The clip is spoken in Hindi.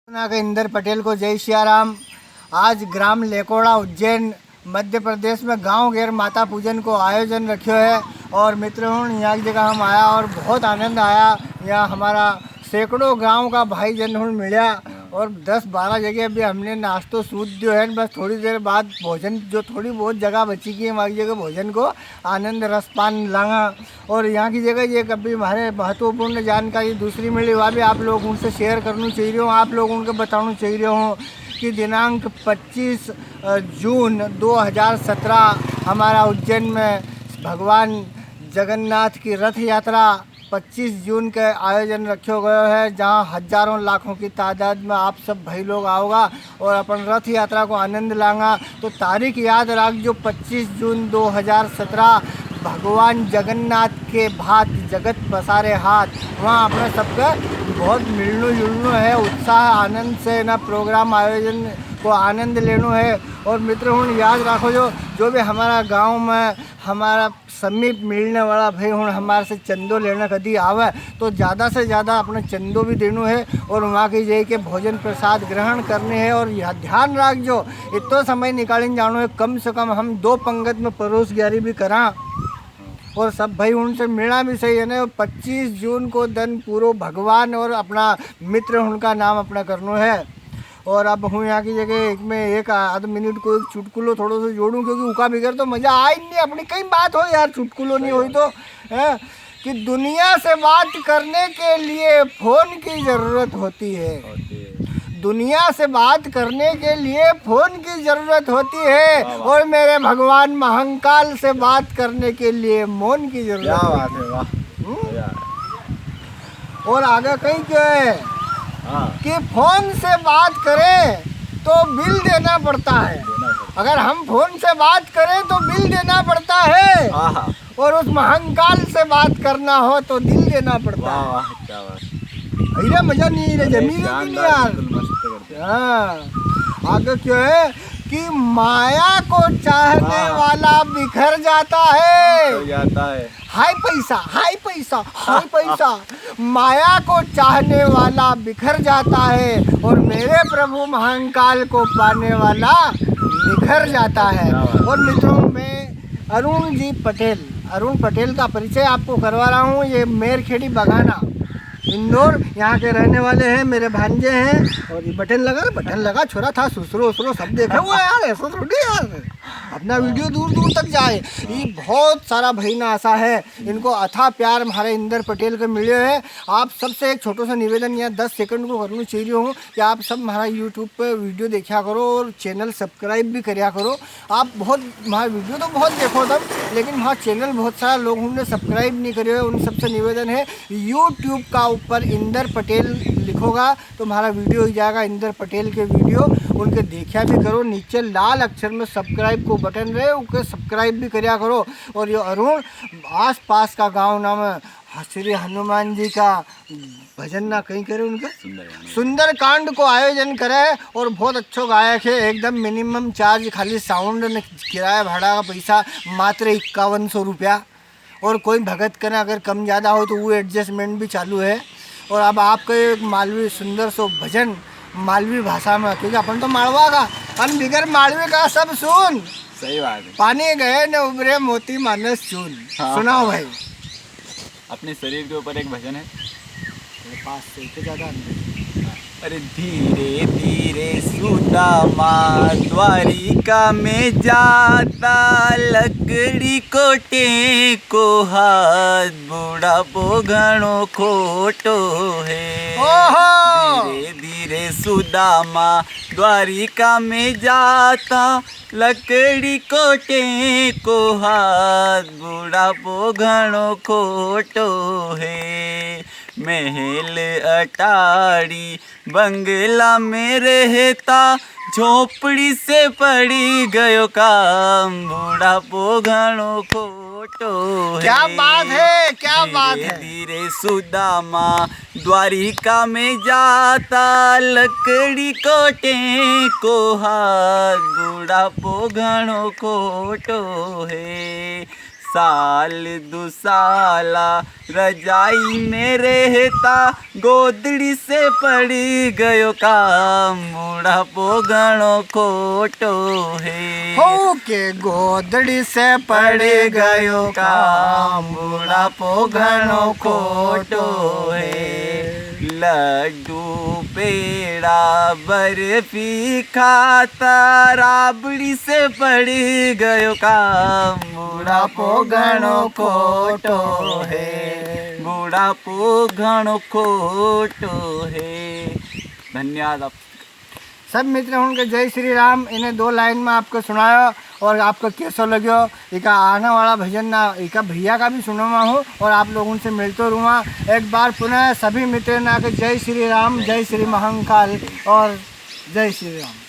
के इंदर पटेल को जय सियाराम। आज ग्राम लेकोड़ा उज्जैन मध्य प्रदेश में गांव गैर माता पूजन को आयोजन रखियो है। और मित्रों यहाँ की जगह हम आया और बहुत आनंद आया। यहाँ हमारा सैकड़ों गांव का भाई जन मिला और 10-12 जगह भी हमने नाश्तो सूद दियो है। बस थोड़ी देर बाद भोजन जो थोड़ी बहुत जगह बची की है वहाँ की जगह भोजन को आनंद रसपान लांगा। और यहाँ की जगह ये कभी हमारे महत्वपूर्ण जानकारी दूसरी मिली वह भी आप लोग उनसे शेयर करनी चाहिए हो। आप लोग उनको बताना चाहिए हो कि दिनांक 25 जून 2017 हमारा उज्जैन में भगवान जगन्नाथ की रथ यात्रा 25 जून के आयोजन रखो गयो है, जहां हजारों लाखों की तादाद में आप सब भाई लोग आओगा और अपन रथ यात्रा को आनंद लांगा। तो तारीख याद रख जो 25 जून 2017 भगवान जगन्नाथ के भात जगत पसारे हाथ, वहाँ अपने सबका बहुत मिलनो जुलनो है, उत्साह आनंद से ना प्रोग्राम आयोजन को आनंद लेनो है। और मित्रों याद रखो जो भी हमारा गांव में हमारा समीप मिलने वाला भाई हूँ हमारे से चंदो लेना कभी आवे तो ज़्यादा से ज़्यादा अपना चंदो भी देना है और वहाँ की जाए के भोजन प्रसाद ग्रहण करने हैं। और यह ध्यान रख जो इतना समय निकालने जानो है, कम से कम हम 2 पंगत में परोस ग्यारी भी करा और सब भाई उनसे मिलना भी सही है ना। 25 जून को दिन पूरा भगवान और अपना मित्र उनका नाम अपना करना है। और अब हूँ यहाँ की जगह एक आध मिनट को एक चुटकुलो थोड़ा सा जोड़ूँ, क्योंकि उका बिगड़ तो मज़ा आ ही नहीं। अपनी कई बात हो यार, चुटकुलो नहीं हुई तो है कि दुनिया से बात करने के लिए फ़ोन की ज़रूरत होती है। दुनिया से बात करने के लिए फ़ोन की ज़रूरत होती है और मेरे भगवान महाकाल से बात करने के लिए मौन की ज़रूरत है। और आगे कहीं क्या है कि फ़ोन से बात करें तो बिल देना पड़ता है। अगर हम फ़ोन से बात करें तो बिल देना पड़ता है और उस महाकाल से बात करना हो तो दिल देना पड़ता है। अरे मजा नहीं है जमीन नहीं यार। हाँ आगे क्या है कि माया को चाहने वाला बिखर जाता है। हाय पैसा हाय पैसा हाय पैसा, माया को चाहने वाला बिखर जाता है और मेरे प्रभु महाकाल को पाने वाला निखर जाता है। और मित्रों मैं अरुण पटेल का परिचय आपको करवा रहा हूँ। ये मेरखेड़ी बगाना इंदौर यहाँ के रहने वाले हैं, मेरे भांजे हैं। और ये बटन लगा छोरा था सुसरो सब देखे हुआ यार, ऐसा थोड़ी यार अपना वीडियो दूर दूर तक जाए। ये बहुत सारा भाईना आशा है, इनको अथा प्यार हमारे इंदर पटेल को मिले है। आप सबसे एक छोटा सा निवेदन यहाँ 10 सेकंड को करना चाहिए हूँ कि आप सब हमारा यूट्यूब पर वीडियो देखा करो और चैनल सब्सक्राइब भी करा करो। आप बहुत हमारा वीडियो तो बहुत देखो तब, लेकिन हमारा चैनल बहुत सारा लोग उन्होंने सब्सक्राइब नहीं करे। उन सबसे निवेदन है यूट्यूब का ऊपर इंदर पटेल लिखोगा तो हमारा वीडियो हो जाएगा, इंदर पटेल के वीडियो उनके देखा भी करो। नीचे लाल अक्षर में सब्सक्राइब को बटन रहे उनके सब्सक्राइब भी करा करो। और ये अरुण आस पास का गांव नाम श्री हनुमान जी का भजन ना कहीं करे, उनका सुंदर कांड को आयोजन करे और बहुत अच्छो गायक है। एकदम मिनिमम चार्ज खाली साउंड ने किराया भाड़ा का पैसा मात्र 5100 रुपया। और कोई भगत करना अगर कम ज़्यादा हो तो वो एडजस्टमेंट भी चालू है। और अब आपका एक मालवी सुंदर सो भजन मालवी भाषा में, क्योंकि अपन तो मालवा का अपन बिगर मालवी का सब सुन। सही बात है। पानी गए न उबरे मोती मानस चून। सुनाओ भाई। अपने शरीर के ऊपर एक भजन है, पास से ज़्यादा अरे धीरे धीरे सुदामा द्वारिका में जाता, लकड़ी को टेको हाथ बुढ़ापो घणो खोटो है। धीरे धीरे सुदामा द्वारिका में जाता, लकड़ी को टेको हाथ बुढ़ापो घणो खोटो है। महल अटारी बंगला में रहता, झोपड़ी से पड़ी गयो काम बुढ़ापो घणो खोटो है। क्या बात है, क्या बात है। धीरे सुदामा द्वारिका में जाता, लकड़ी को टेको हाथ बुढ़ापो घणो खोटो है। साल दुसाला रजाई में रहता गोदड़ी से पड़ी गयो काम बुढ़ापो घणो खोटो है हो के गोदड़ी से पड़ी गयो काम बुढ़ापो घणो खोटो है लड्डू पेड़ा बर्फी खाता राबड़ी से पड़ी गयो काम बुढ़ापो घणो खोटो है बुढ़ापो घणो खोटो है। धन्यवाद आप सब मित्र उनके जय श्री राम इन्हें 2 लाइन में आपको सुनाया और आपको कैसा लग्यो इका आने वाला भजन ना इका भैया का भी सुनवा हूँ और आप लोगों से मिलते रहूँगा। एक बार पुनः सभी मित्र ना के जय श्री राम, जय श्री महाकाल और जय श्री राम।